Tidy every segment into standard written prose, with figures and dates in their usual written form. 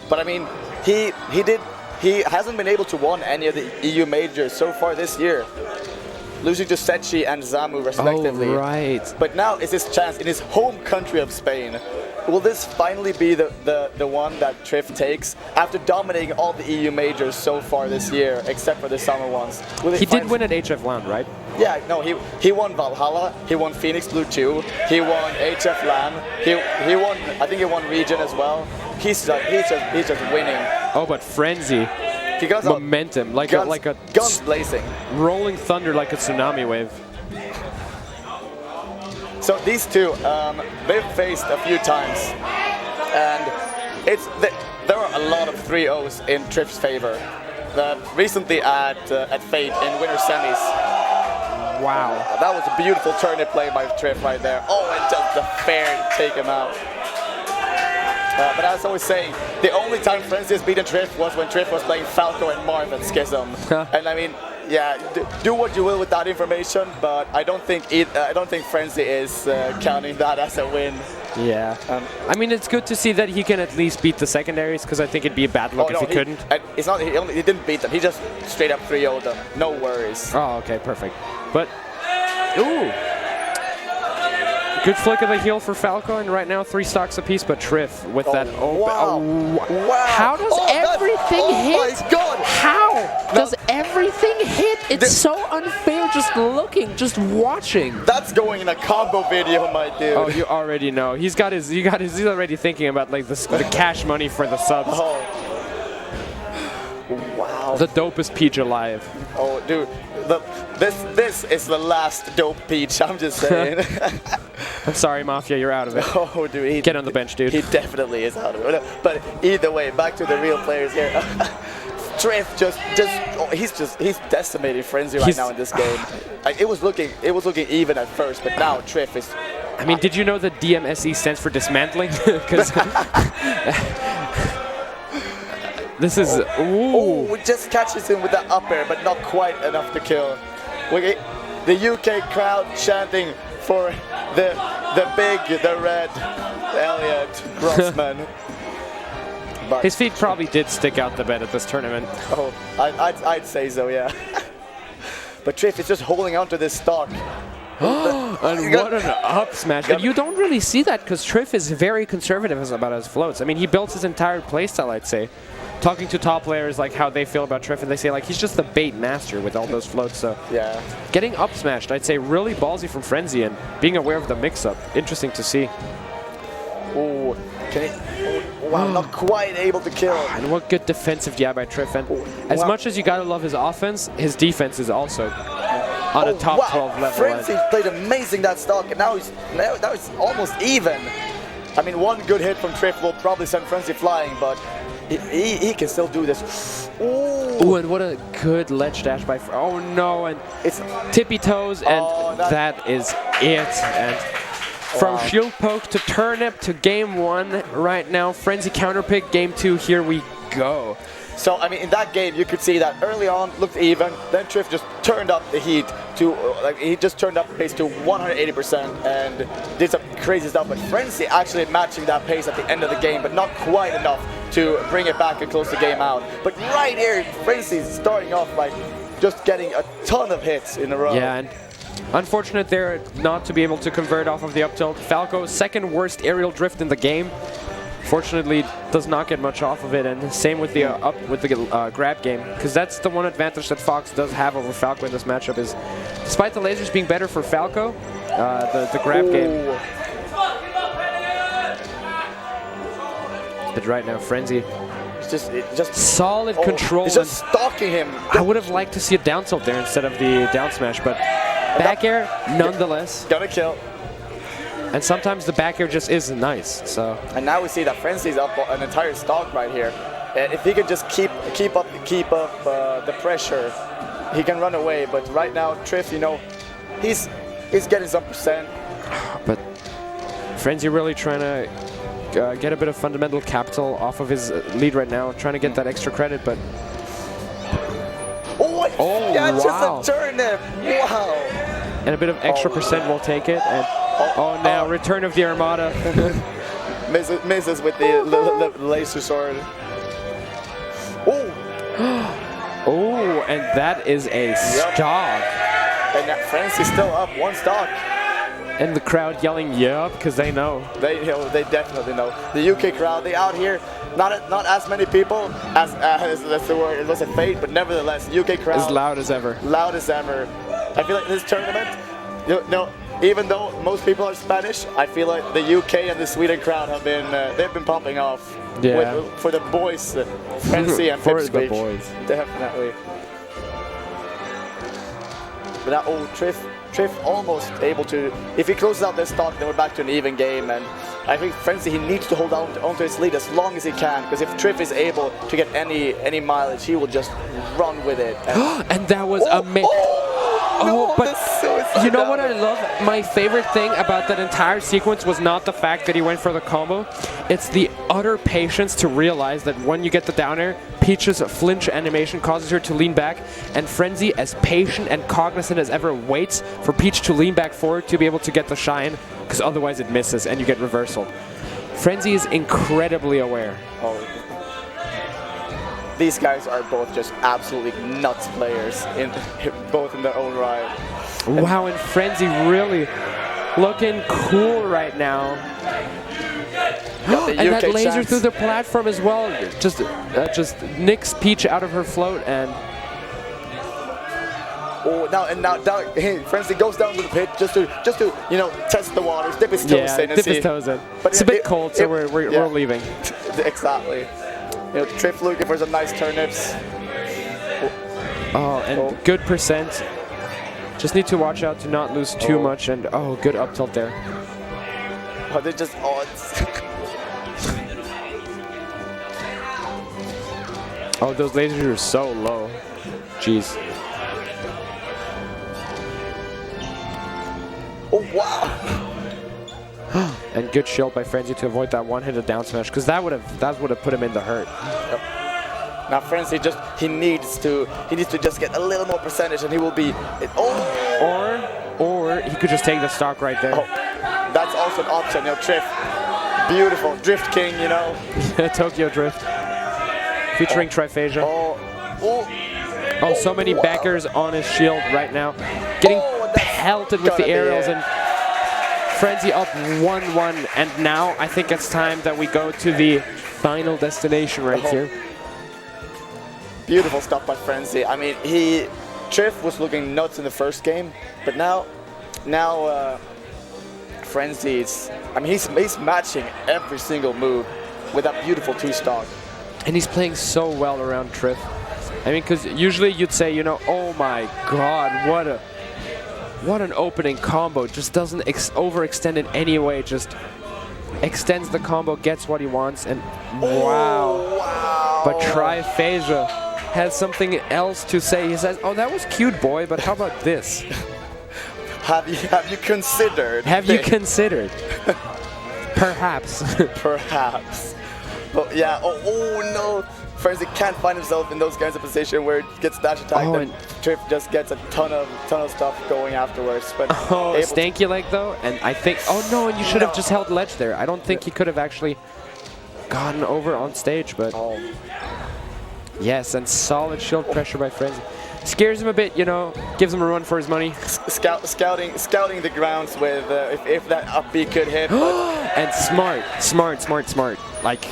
But I mean, he hasn't been able to win any of the EU majors so far this year, losing to Sechi and Zamu respectively. Oh, right. But now is his chance in his home country of Spain. Will this finally be the one that Trif takes after dominating all the EU majors so far this year, except for the summer ones? He did win at HF LAN, right? Yeah, no, he won Valhalla, he won Phoenix Blue 2, he won HF LAN, he won, I think he won Region as well. He's just winning. Oh, but Frenzy, he got momentum, like a guns blazing, rolling thunder like a tsunami wave. So these two, they've faced a few times, and there are a lot of 3-0s in Trif's favor. Recently at Fate in winter semis. Wow. That was a beautiful turnip play by Trif right there. Oh, and just the fair to take him out. But as I was saying, the only time Frenzy has beaten Trif was when Trif was playing Falco and Marv at Schism. And I mean, yeah, do what you will with that information, but I don't think Frenzy is counting that as a win. Yeah. I mean, it's good to see that he can at least beat the secondaries, because I think it'd be a bad look if he couldn't. It's not. He didn't beat them. He just straight up 3-0'd them. No worries. Oh, okay, perfect. But ooh. Good flick of the heel for Falco, and right now 3 stocks apiece, but Trif with that open. Wow. Wow. How does everything hit? Oh my god! How does everything hit? It's so unfair just looking, just watching. That's going in a combo video, my dude. Oh, you already know. He's already thinking about like the cash money for the subs. Oh. Wow. The dopest peach alive. Oh, dude. This is the last dope peach, I'm just saying. I'm sorry, Mafia, you're out of it. Oh, dude. Get on the bench, dude. He definitely is out of it. But either way, back to the real players here. Trif he's decimating Frenzy right now in this game. It was looking even at first, but now Trif is. I mean, did you know that DMSE stands for dismantling? Because this is ooh, just catches him with that up air, but not quite enough to kill. The UK crowd chanting for the red Elliot Grossman. But his feet probably did stick out the bed at this tournament. Oh, I'd say so, yeah. But Trif is just holding on to this stock. And what an up smash. But you don't really see that because Trif is very conservative about his floats. I mean, he built his entire playstyle, I'd say. Talking to top players, like how they feel about Trif, and they say like he's just the bait master with all those floats. So yeah, getting up smashed, I'd say really ballsy from Frenzy and being aware of the mix-up. Interesting to see. Oh, wow, not quite able to kill. And what good defensive jab by Trif. And as much as you gotta love his offense, his defense is also on a top 12 level. Frenzy played amazing that stock, and now it's almost even. I mean, one good hit from Trif will probably send Frenzy flying, but he can still do this. Ooh, and what a good ledge dash by oh no, and it's tippy toes, and that is it. And from shield poke to turnip to game 1 right now, Frenzy counter pick, game 2, here we go. So, I mean, in that game, you could see that early on looked even, then Trif just turned up the heat to, he just turned up the pace to 180% and did some crazy stuff. But Frenzy actually matching that pace at the end of the game, but not quite enough to bring it back and close the game out. But right here, Frenzy's starting off like just getting a ton of hits in a row. Yeah, and unfortunate there not to be able to convert off of the up tilt. Falco, second worst aerial drift in the game. Fortunately, does not get much off of it, and same with the grab game, because that's the one advantage that Fox does have over Falco in this matchup is, despite the lasers being better for Falco, the grab game. But right now, Frenzy, just solid control. He's just stalking him. I would have liked to see a down tilt there instead of the down smash, but back air nonetheless. Gonna kill. And sometimes the back air just isn't nice. So. And now we see that Frenzy's up an entire stock right here. And if he can just keep up the pressure, he can run away. But right now, Trif, you know, he's getting some percent. But Frenzy really trying to get a bit of fundamental capital off of his lead right now, trying to get that extra credit. But yeah, wow. Just a turnip. Wow. And a bit of extra percent will take it. And now return of the Armada. misses with the laser sword. Oh, and that is a stock. And that Frenzy's still up 1 stock. And the crowd yelling, yup, because they know. They definitely know. The UK crowd, they out here, not as many people as that's the word, it was a fate, but nevertheless, the UK crowd. As loud as ever. Loud as ever. I feel like this tournament, even though most people are Spanish, I feel like the UK and the Sweden crowd have been, they've been popping off. Yeah. For the boys, Frenzy and For Pipsqueak. the boys. Definitely. But now, Trif almost able to, if he closes out this stock, then we're back to an even game. And I think Frenzy, he needs to hold onto his lead as long as he can, because if Trif is able to get any mileage, he will just run with it. And that was amazing. No, but you know what I love? My favorite thing about that entire sequence was not the fact that he went for the combo. It's the utter patience to realize that when you get the down air, Peach's flinch animation causes her to lean back, and Frenzy, as patient and cognizant as ever, waits for Peach to lean back forward to be able to get the shine, because otherwise it misses and you get reversal. Frenzy is incredibly aware. These guys are both just absolutely nuts players, both in their own right. Wow, and Frenzy really looking cool right now. And that laser through the platform as well, just nicks Peach out of her float. And now Frenzy goes down to the pit just to test the waters, dip his toes in, and dip his toes in. But it's a bit cold, so we're leaving. Exactly. Trif looking for some nice turnips. Oh, and good percent. Just need to watch out to not lose too much, and good up tilt there. Oh, they're just those lasers are so low. Jeez. Oh wow! And good shield by Frenzy to avoid that one-handed down smash, because that would have put him in the hurt. Yep. Now Frenzy he needs to just get a little more percentage, and he will be. Or he could just take the stock right there. Oh, that's also an option. Trif, beautiful Drift King. Tokyo Drift, featuring Trifascia. So many backers on his shield right now, getting pelted with the aerials, and Frenzy up 1-1, and now I think it's time that we go to the final destination right here. Beautiful stuff by Frenzy. I mean, Trif was looking nuts in the first game, but now Frenzy's, he's matching every single move with that beautiful 2-stock. And he's playing so well around Trif. Because usually you'd say, oh my God, what an opening combo. Just doesn't overextend in any way, just extends the combo, gets what he wants, and wow. But Trifascia has something else to say. He says, that was cute, boy, but how about this? Have you considered? Have you considered? Perhaps. Perhaps. But yeah, no. Frenzy can't find himself in those kinds of positions where it gets dash attacked, and Trif just gets a ton of stuff going afterwards. But stanky leg though, and I think and you should have just held ledge there. I don't think he could have actually gotten over on stage, but yes, and solid shield pressure by Frenzy. Scares him a bit, gives him a run for his money. Scouting the grounds with if that up B could hit. And smart. Like.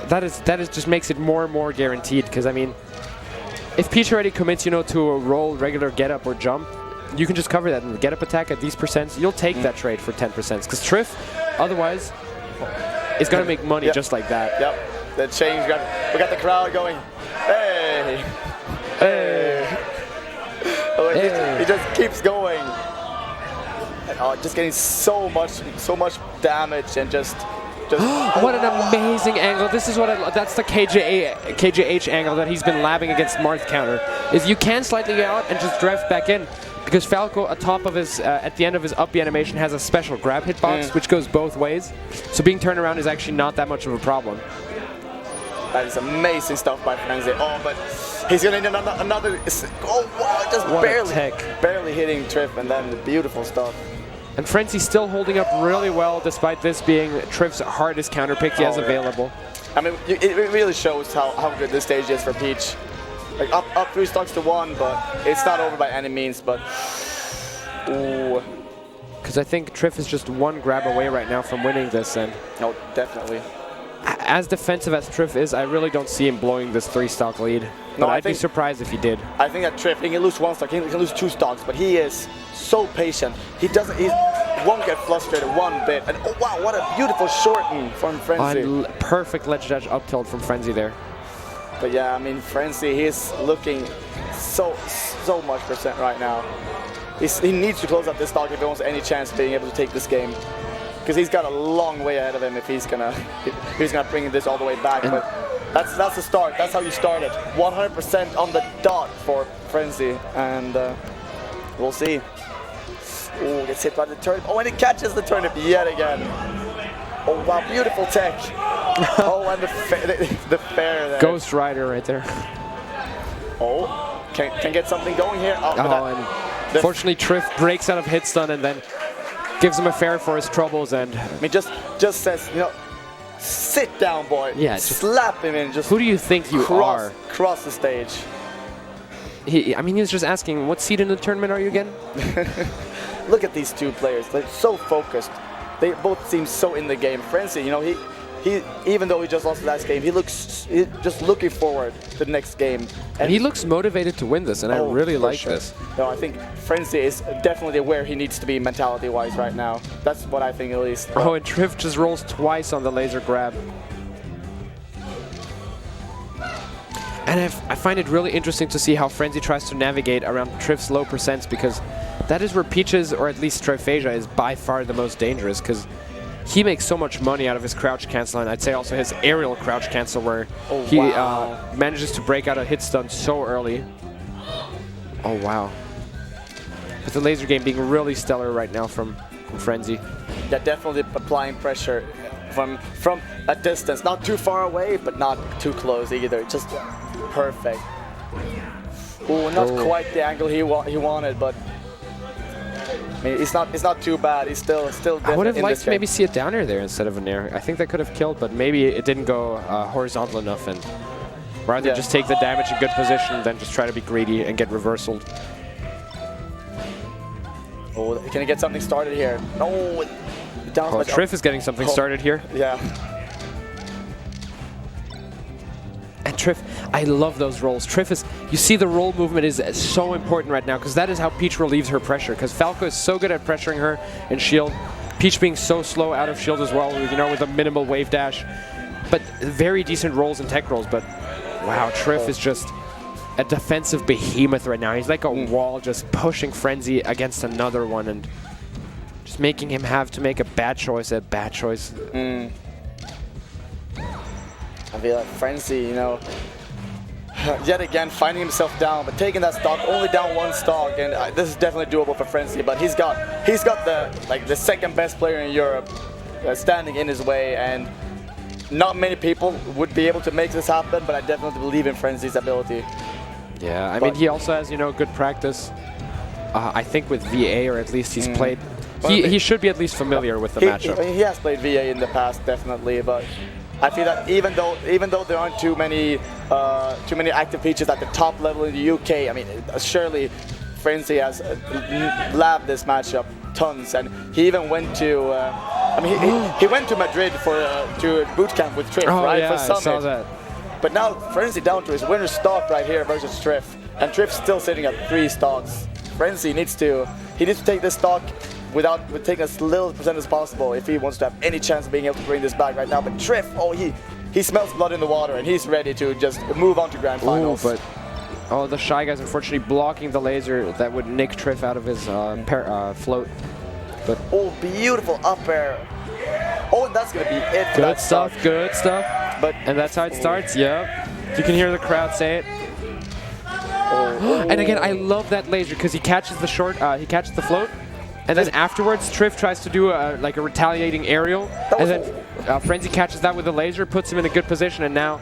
That is just makes it more and more guaranteed, because if Peach already commits to a roll, regular get up or jump, you can just cover that and get up attack at these percents. You'll take that trade for 10%, because Trif otherwise is gonna make money just like that. Yep, the change we got the crowd going, hey. He just keeps going, and just getting so much damage, and just what an amazing angle. This is what that's the KJH angle that he's been labbing against Marth counter. Is you can slightly get out and just drift back in, because Falco atop of his at the end of his up B animation has a special grab hitbox which goes both ways. So being turned around is actually not that much of a problem. That is amazing stuff by Frenzy. But he's gonna need another. Wow, just barely hitting Trif, and then the beautiful stuff. And Frenzy's still holding up really well, despite this being Trif's hardest counter pick he has available. It really shows how good this stage is for Peach. Like up 3 stocks to 1, but it's not over by any means. But ooh. Because I think Trif is just 1 grab away right now from winning this, and No, definitely. as defensive as Trif is, I really don't see him blowing this 3-stock lead. But I'd be surprised if he did. I think that Trif, he can lose 1 stock, he can lose 2 stocks, but he is so patient. He won't get frustrated one bit. And oh wow, what a beautiful shorten from Frenzy. Perfect ledge dash up tilt from Frenzy there. But yeah, I mean, Frenzy, he's looking so much percent right now. He needs to close out this stock if he wants any chance of being able to take this game. Because he's got a long way ahead of him if he's gonna bring this all the way back. But that's the start. That's how you start it. 100% on the dot for Frenzy, and we'll see. Oh, gets hit by the turnip. Oh, and he catches the turnip yet again. Oh wow, beautiful tech. Oh, and the fair there. Ghost Rider right there. Oh, can get something going here. And unfortunately, Trif breaks out of hit stun and then gives him a fair for his troubles. And I mean, just says, you know, sit down, boy. Yeah, just slap him in. Just who do you think you are? Cross the stage. I mean, he was just asking, what seed in the tournament are you again? Look at these 2 players. They're so focused. They both seem so in the game. Frenzy, you know, he even though he just lost the last game, he's just looking forward to the next game. And he looks motivated to win this, and I really like this. No, I think Frenzy is definitely where he needs to be mentality-wise right now. That's what I think, at least. Oh, and Trif just rolls twice on the laser grab. And I find it really interesting to see how Frenzy tries to navigate around Trif's low percents, because that is where Peaches, or at least Trifesia, is by far the most dangerous, because he makes so much money out of his crouch cancel, and I'd say also his aerial crouch cancel, where he manages to break out a hit stun so early. Oh, wow. With the laser game being really stellar right now from Frenzy. Yeah, definitely applying pressure from a distance. Not too far away, but not too close either. Just perfect. Oh, not quite the angle he wanted, but I mean, it's not too bad. He's still I would have liked to maybe see it down air there instead of an air. I think that could have killed, but maybe it didn't go horizontal enough, and rather just take the damage in good position than just try to be greedy and get reversaled. Oh, can he get something started here? No. Trif is getting something started here. Yeah. And Trif, I love those rolls. Trif is, you see the roll movement is so important right now, because that is how Peach relieves her pressure, because Falco is so good at pressuring her in shield. Peach being so slow out of shield as well, you know, with a minimal wave dash. But very decent rolls and tech rolls, but wow, Trif is just a defensive behemoth right now. He's like a wall just pushing Frenzy against another one and just making him have to make a bad choice at bad choice. I feel like Frenzy, you know, yet again finding himself down, but taking that stock, only down 1 stock, and this is definitely doable for Frenzy. But he's got the second best player in Europe standing in his way, and not many people would be able to make this happen. But I definitely believe in Frenzy's ability. Yeah, I mean, he also has, you know, good practice. I think with VA, or at least he's played. He should be at least familiar with the matchup. He has played VA in the past, definitely, but I feel that even though there aren't too many active Peaches at the top level in the UK, I mean, surely Frenzy has labbed this matchup tons, and he even went to he went to Madrid to boot camp with Trif, right? Yeah, for Summit. I saw that. But now Frenzy down to his winner's stock right here versus Trif, and Trif's still sitting at 3 stocks. Frenzy needs to take this stock with taking as little percent as possible if he wants to have any chance of being able to bring this back right now. But Trif, oh, he smells blood in the water, and he's ready to just move on to grand finals. But the Shy Guys unfortunately blocking the laser that would nick Trif out of his float. But beautiful up air. Oh, and that's gonna be it. Good stuff. Good stuff. But and that's how it starts. Yep. You can hear the crowd say it. And again, I love that laser because he catches the he catches the float. And then afterwards, Trif tries to do like a retaliating aerial, and then Frenzy catches that with a laser, puts him in a good position, and now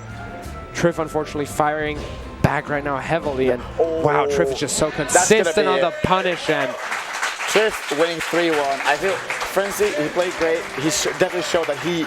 Trif unfortunately firing back right now heavily, and wow, Trif is just so consistent on the punish, and Trif winning 3-1. I feel Frenzy, he played great. He definitely showed that he